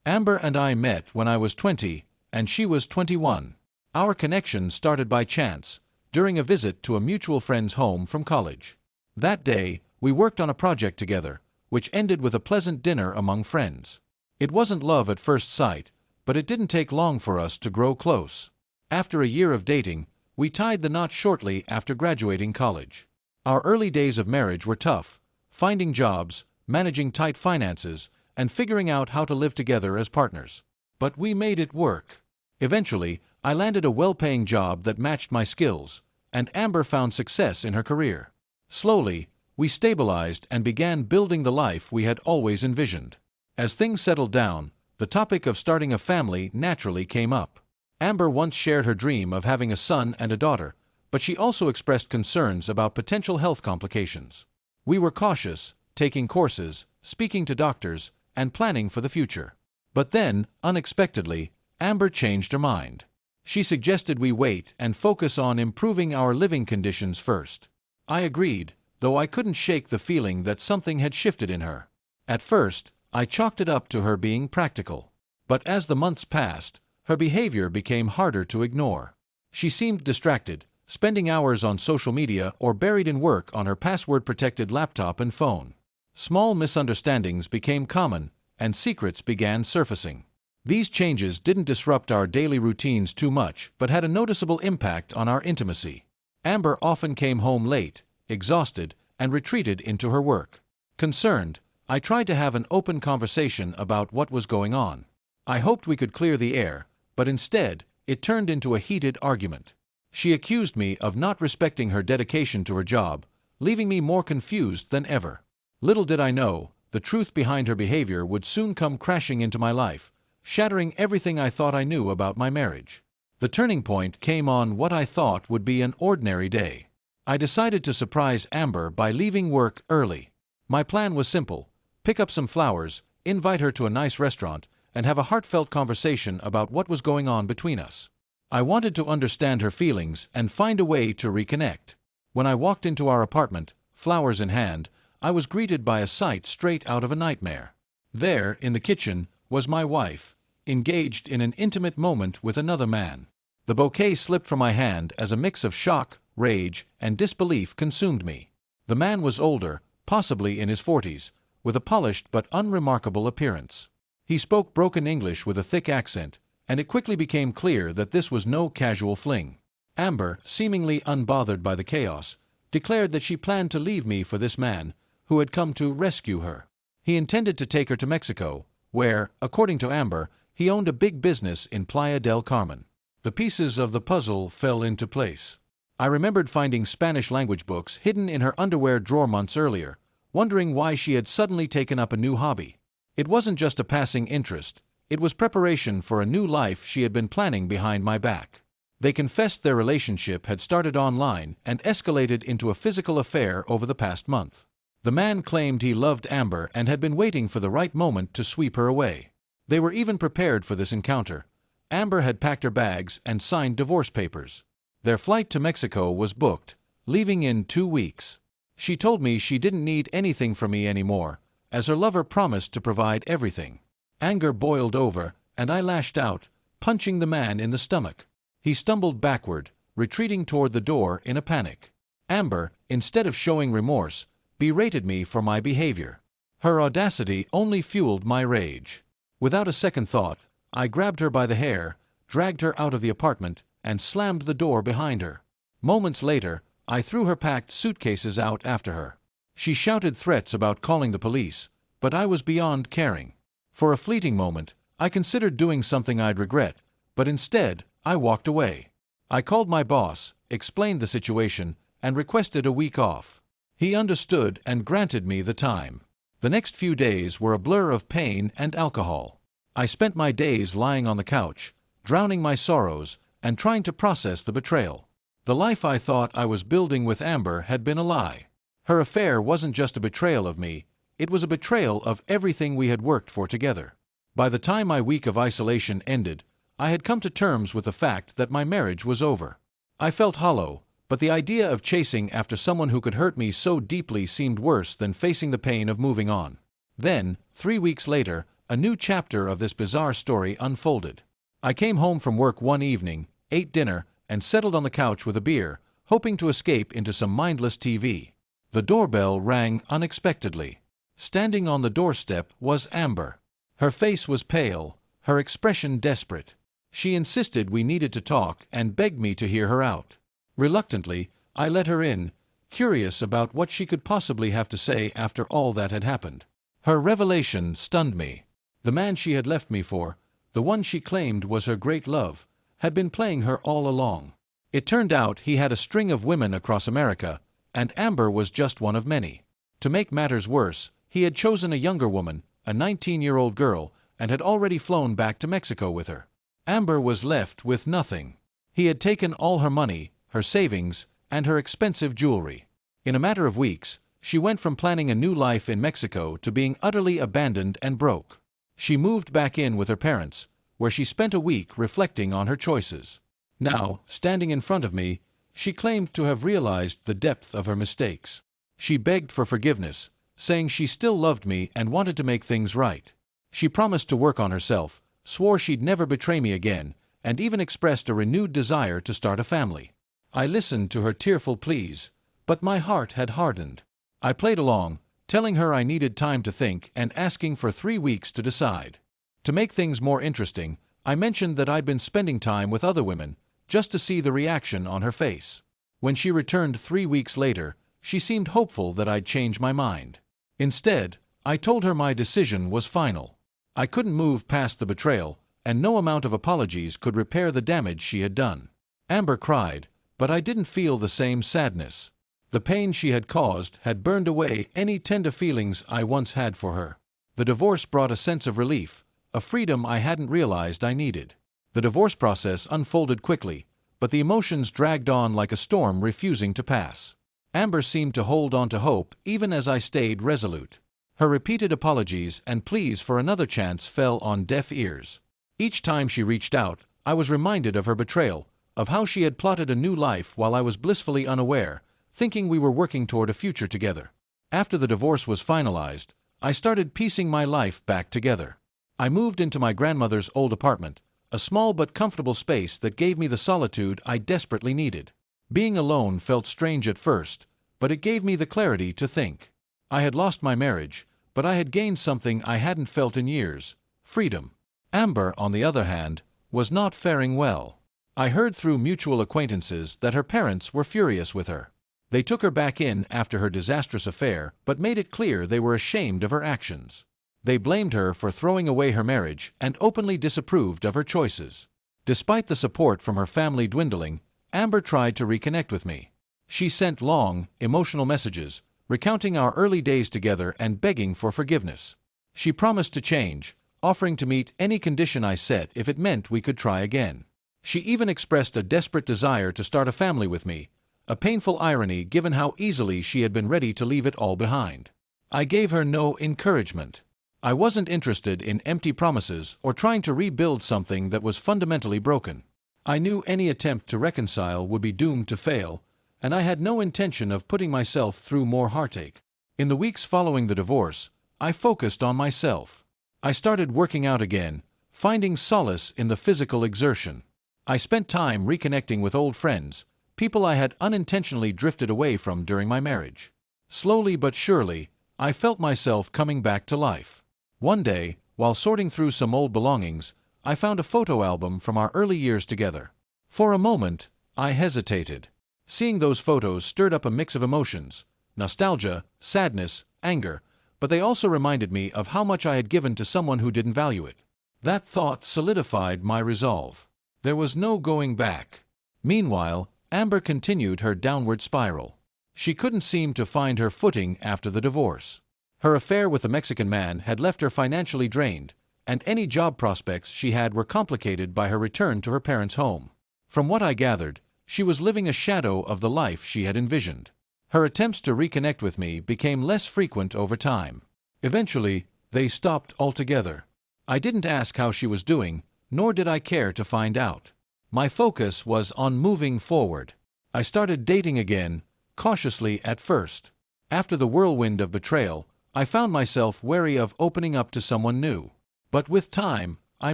Amber and I met when I was 20, and she was 21. Our connection started by chance, during a visit to a mutual friend's home from college. That day, we worked on a project together, which ended with a pleasant dinner among friends. It wasn't love at first sight, but it didn't take long for us to grow close. After a year of dating, we tied the knot shortly after graduating college. Our early days of marriage were tough, finding jobs, managing tight finances, and figuring out how to live together as partners. But we made it work. Eventually, I landed a well-paying job that matched my skills, and Amber found success in her career. Slowly, we stabilized and began building the life we had always envisioned. As things settled down, the topic of starting a family naturally came up. Amber once shared her dream of having a son and a daughter, but she also expressed concerns about potential health complications. We were cautious, taking courses, speaking to doctors, and planning for the future. But then, unexpectedly, Amber changed her mind. She suggested we wait and focus on improving our living conditions first. I agreed, though I couldn't shake the feeling that something had shifted in her. At first, I chalked it up to her being practical. But as the months passed, her behavior became harder to ignore. She seemed distracted, spending hours on social media or buried in work on her password-protected laptop and phone. Small misunderstandings became common, and secrets began surfacing. These changes didn't disrupt our daily routines too much, but had a noticeable impact on our intimacy. Amber often came home late, exhausted, and retreated into her work. Concerned, I tried to have an open conversation about what was going on. I hoped we could clear the air, but instead, it turned into a heated argument. She accused me of not respecting her dedication to her job, leaving me more confused than ever. Little did I know, the truth behind her behavior would soon come crashing into my life, shattering everything I thought I knew about my marriage. The turning point came on what I thought would be an ordinary day. I decided to surprise Amber by leaving work early. My plan was simple: pick up some flowers, invite her to a nice restaurant, and have a heartfelt conversation about what was going on between us. I wanted to understand her feelings and find a way to reconnect. When I walked into our apartment, flowers in hand, I was greeted by a sight straight out of a nightmare. There, in the kitchen, was my wife, engaged in an intimate moment with another man. The bouquet slipped from my hand as a mix of shock, rage, and disbelief consumed me. The man was older, possibly in his 40s, with a polished but unremarkable appearance. He spoke broken English with a thick accent, and it quickly became clear that this was no casual fling. Amber, seemingly unbothered by the chaos, declared that she planned to leave me for this man, who had come to rescue her. He intended to take her to Mexico, where, according to Amber, he owned a big business in Playa del Carmen. The pieces of the puzzle fell into place. I remembered finding Spanish language books hidden in her underwear drawer months earlier, wondering why she had suddenly taken up a new hobby. It wasn't just a passing interest, it was preparation for a new life she had been planning behind my back. They confessed their relationship had started online and escalated into a physical affair over the past month. The man claimed he loved Amber and had been waiting for the right moment to sweep her away. They were even prepared for this encounter. Amber had packed her bags and signed divorce papers. Their flight to Mexico was booked, leaving in 2 weeks. She told me she didn't need anything from me anymore, as her lover promised to provide everything. Anger boiled over, and I lashed out, punching the man in the stomach. He stumbled backward, retreating toward the door in a panic. Amber, instead of showing remorse, berated me for my behavior. Her audacity only fueled my rage. Without a second thought, I grabbed her by the hair, dragged her out of the apartment, and slammed the door behind her. Moments later, I threw her packed suitcases out after her. She shouted threats about calling the police, but I was beyond caring. For a fleeting moment, I considered doing something I'd regret, but instead, I walked away. I called my boss, explained the situation, and requested a week off. He understood and granted me the time. The next few days were a blur of pain and alcohol. I spent my days lying on the couch, drowning my sorrows, and trying to process the betrayal. The life I thought I was building with Amber had been a lie. Her affair wasn't just a betrayal of me, it was a betrayal of everything we had worked for together. By the time my week of isolation ended, I had come to terms with the fact that my marriage was over. I felt hollow, but the idea of chasing after someone who could hurt me so deeply seemed worse than facing the pain of moving on. Then, 3 weeks later, a new chapter of this bizarre story unfolded. I came home from work one evening, ate dinner, and settled on the couch with a beer, hoping to escape into some mindless TV. The doorbell rang unexpectedly. Standing on the doorstep was Amber. Her face was pale, her expression desperate. She insisted we needed to talk and begged me to hear her out. Reluctantly, I let her in, curious about what she could possibly have to say after all that had happened. Her revelation stunned me. The man she had left me for, the one she claimed was her great love, had been playing her all along. It turned out he had a string of women across America, and Amber was just one of many. To make matters worse, he had chosen a younger woman, a 19-year-old girl, and had already flown back to Mexico with her. Amber was left with nothing. He had taken all her money, her savings, and her expensive jewelry. In a matter of weeks, she went from planning a new life in Mexico to being utterly abandoned and broke. She moved back in with her parents, where she spent a week reflecting on her choices. Now, standing in front of me, she claimed to have realized the depth of her mistakes. She begged for forgiveness, saying she still loved me and wanted to make things right. She promised to work on herself, swore she'd never betray me again, and even expressed a renewed desire to start a family. I listened to her tearful pleas, but my heart had hardened. I played along, telling her I needed time to think and asking for 3 weeks to decide. To make things more interesting, I mentioned that I'd been spending time with other women, just to see the reaction on her face. When she returned 3 weeks later, she seemed hopeful that I'd change my mind. Instead, I told her my decision was final. I couldn't move past the betrayal, and no amount of apologies could repair the damage she had done. Amber cried, but I didn't feel the same sadness. The pain she had caused had burned away any tender feelings I once had for her. The divorce brought a sense of relief, a freedom I hadn't realized I needed. The divorce process unfolded quickly, but the emotions dragged on like a storm refusing to pass. Amber seemed to hold on to hope even as I stayed resolute. Her repeated apologies and pleas for another chance fell on deaf ears. Each time she reached out, I was reminded of her betrayal, of how she had plotted a new life while I was blissfully unaware, thinking we were working toward a future together. After the divorce was finalized, I started piecing my life back together. I moved into my grandmother's old apartment, a small but comfortable space that gave me the solitude I desperately needed. Being alone felt strange at first, but it gave me the clarity to think. I had lost my marriage, but I had gained something I hadn't felt in years: freedom. Amber, on the other hand, was not faring well. I heard through mutual acquaintances that her parents were furious with her. They took her back in after her disastrous affair, but made it clear they were ashamed of her actions. They blamed her for throwing away her marriage and openly disapproved of her choices. Despite the support from her family dwindling, Amber tried to reconnect with me. She sent long, emotional messages, recounting our early days together and begging for forgiveness. She promised to change, offering to meet any condition I set if it meant we could try again. She even expressed a desperate desire to start a family with me, a painful irony given how easily she had been ready to leave it all behind. I gave her no encouragement. I wasn't interested in empty promises or trying to rebuild something that was fundamentally broken. I knew any attempt to reconcile would be doomed to fail, and I had no intention of putting myself through more heartache. In the weeks following the divorce, I focused on myself. I started working out again, finding solace in the physical exertion. I spent time reconnecting with old friends, people I had unintentionally drifted away from during my marriage. Slowly but surely, I felt myself coming back to life. One day, while sorting through some old belongings, I found a photo album from our early years together. For a moment, I hesitated. Seeing those photos stirred up a mix of emotions: nostalgia, sadness, anger, but they also reminded me of how much I had given to someone who didn't value it. That thought solidified my resolve. There was no going back. Meanwhile, Amber continued her downward spiral. She couldn't seem to find her footing after the divorce. Her affair with the Mexican man had left her financially drained, and any job prospects she had were complicated by her return to her parents' home. From what I gathered, she was living a shadow of the life she had envisioned. Her attempts to reconnect with me became less frequent over time. Eventually, they stopped altogether. I didn't ask how she was doing, nor did I care to find out. My focus was on moving forward. I started dating again, cautiously at first. After the whirlwind of betrayal, I found myself wary of opening up to someone new. But with time, I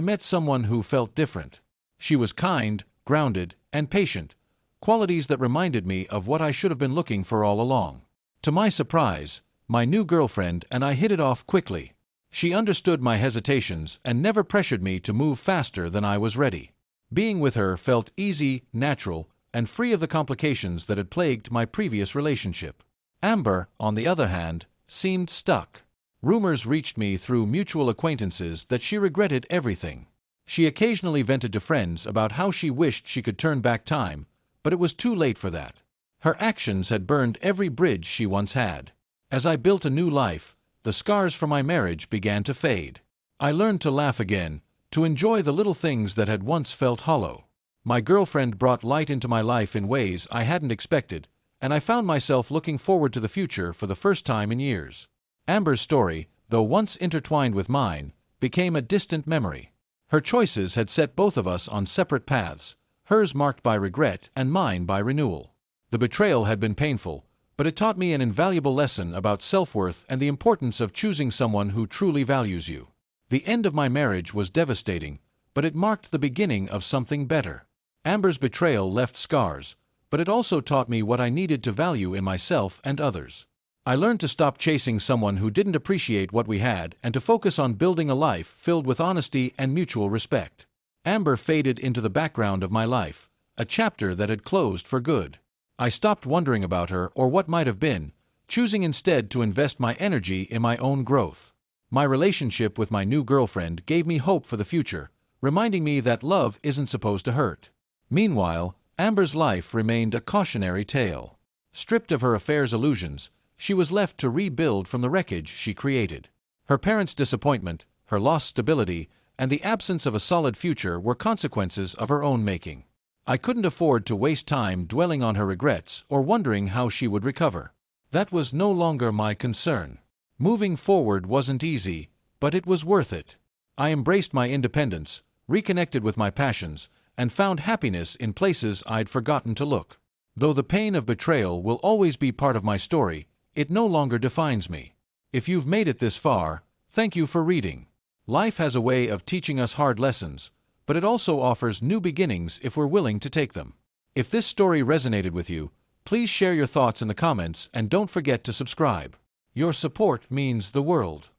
met someone who felt different. She was kind, grounded, and patient, qualities that reminded me of what I should have been looking for all along. To my surprise, my new girlfriend and I hit it off quickly. She understood my hesitations and never pressured me to move faster than I was ready. Being with her felt easy, natural, and free of the complications that had plagued my previous relationship. Amber, on the other hand, seemed stuck. Rumors reached me through mutual acquaintances that she regretted everything. She occasionally vented to friends about how she wished she could turn back time, but it was too late for that. Her actions had burned every bridge she once had. As I built a new life, the scars from my marriage began to fade. I learned to laugh again, to enjoy the little things that had once felt hollow. My girlfriend brought light into my life in ways I hadn't expected, and I found myself looking forward to the future for the first time in years. Amber's story, though once intertwined with mine, became a distant memory. Her choices had set both of us on separate paths, hers marked by regret and mine by renewal. The betrayal had been painful, but it taught me an invaluable lesson about self-worth and the importance of choosing someone who truly values you. The end of my marriage was devastating, but it marked the beginning of something better. Amber's betrayal left scars, but it also taught me what I needed to value in myself and others. I learned to stop chasing someone who didn't appreciate what we had and to focus on building a life filled with honesty and mutual respect. Amber faded into the background of my life, a chapter that had closed for good. I stopped wondering about her or what might have been, choosing instead to invest my energy in my own growth. My relationship with my new girlfriend gave me hope for the future, reminding me that love isn't supposed to hurt. Meanwhile, Amber's life remained a cautionary tale. Stripped of her affair's illusions, she was left to rebuild from the wreckage she created. Her parents' disappointment, her lost stability, and the absence of a solid future were consequences of her own making. I couldn't afford to waste time dwelling on her regrets or wondering how she would recover. That was no longer my concern. Moving forward wasn't easy, but it was worth it. I embraced my independence, reconnected with my passions, and found happiness in places I'd forgotten to look. Though the pain of betrayal will always be part of my story, it no longer defines me. If you've made it this far, thank you for reading. Life has a way of teaching us hard lessons, but it also offers new beginnings if we're willing to take them. If this story resonated with you, please share your thoughts in the comments and don't forget to subscribe. Your support means the world.